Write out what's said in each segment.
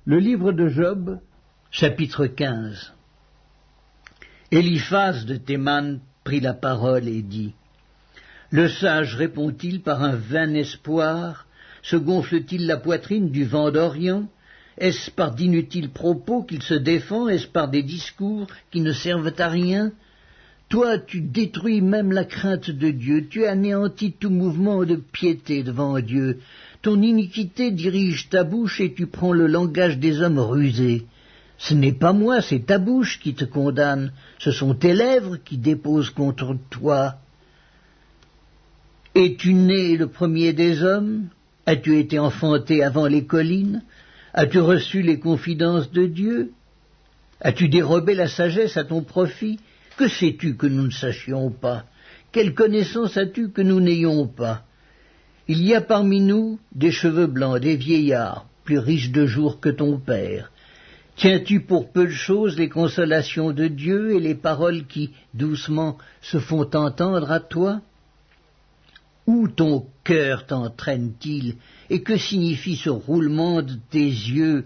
Le livre de Job, chapitre 15. Eliphaz de Théman prit la parole et dit : Le sage répond-il par un vain espoir? Se gonfle-t-il la poitrine du vent d'Orient? Est-ce par d'inutiles propos qu'il se défend? Est-ce par des discours qui ne servent à rien? Toi, tu détruis même la crainte de Dieu, tu anéantis tout mouvement de piété devant Dieu. Ton iniquité dirige ta bouche et tu prends le langage des hommes rusés. Ce n'est pas moi, c'est ta bouche qui te condamne, ce sont tes lèvres qui déposent contre toi. Es-tu né le premier des hommes? As-tu été enfanté avant les collines? As-tu reçu les confidences de Dieu? As-tu dérobé la sagesse à ton profit? Que sais-tu que nous ne sachions pas? Quelle connaissance as-tu que nous n'ayons pas? Il y a parmi nous des cheveux blancs, des vieillards, plus riches de jours que ton père. Tiens-tu pour peu de choses les consolations de Dieu et les paroles qui, doucement, se font entendre à toi? Où ton cœur t'entraîne-t-il, et que signifie ce roulement de tes yeux?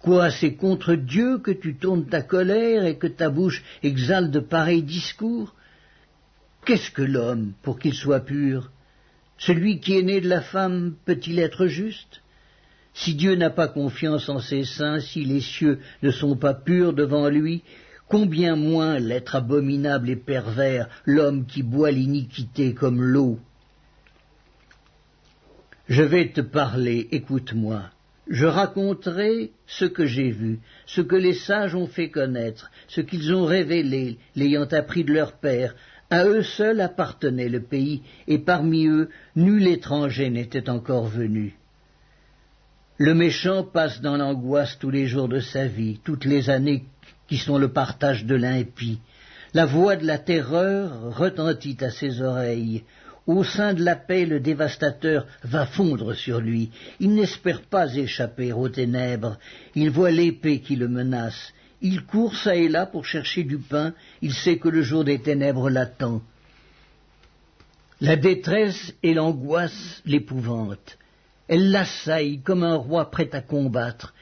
Quoi, c'est contre Dieu que tu tournes ta colère et que ta bouche exhale de pareils discours? Qu'est-ce que l'homme pour qu'il soit pur? Celui qui est né de la femme peut-il être juste? Si Dieu n'a pas confiance en ses saints, si les cieux ne sont pas purs devant lui, combien moins l'être abominable et pervers, l'homme qui boit l'iniquité comme l'eau? Je vais te parler, écoute-moi. Je raconterai ce que j'ai vu, ce que les sages ont fait connaître, ce qu'ils ont révélé, l'ayant appris de leur père. À eux seuls appartenait le pays, et parmi eux, nul étranger n'était encore venu. Le méchant passe dans l'angoisse tous les jours de sa vie, toutes les années qui sont le partage de l'impie. La voix de la terreur retentit à ses oreilles. Au sein de la paix, le dévastateur va fondre sur lui. Il n'espère pas échapper aux ténèbres. Il voit l'épée qui le menace. Il court çà et là pour chercher du pain. Il sait que le jour des ténèbres l'attend. La détresse et l'angoisse l'épouvantent. Elle l'assaille comme un roi prêt à combattre.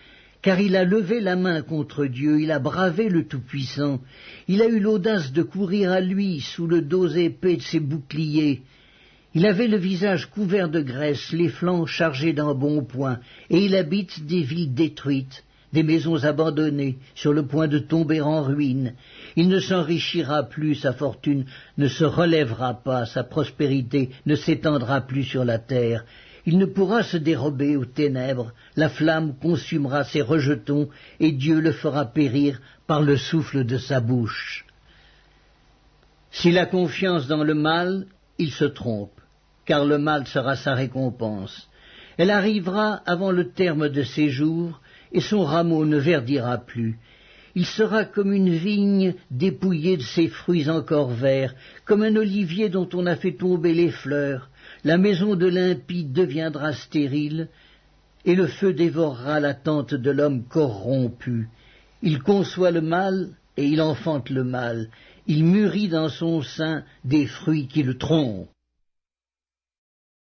Car il a levé la main contre Dieu, il a bravé le Tout-Puissant. Il a eu l'audace de courir à lui sous le dos épais de ses boucliers. Il avait le visage couvert de graisse, les flancs chargés d'embonpoint, et il habite des villes détruites, des maisons abandonnées, sur le point de tomber en ruine. Il ne s'enrichira plus, sa fortune ne se relèvera pas, sa prospérité ne s'étendra plus sur la terre. Il ne pourra se dérober aux ténèbres, la flamme consumera ses rejetons, et Dieu le fera périr par le souffle de sa bouche. S'il a confiance dans le mal, il se trompe, car le mal sera sa récompense. Elle arrivera avant le terme de ses jours, et son rameau ne verdira plus. Il sera comme une vigne dépouillée de ses fruits encore verts, comme un olivier dont on a fait tomber les fleurs. La maison de l'impie deviendra stérile, et le feu dévorera la tente de l'homme corrompu. Il conçoit le mal, et il enfante le mal. Il mûrit dans son sein des fruits qui le trompent.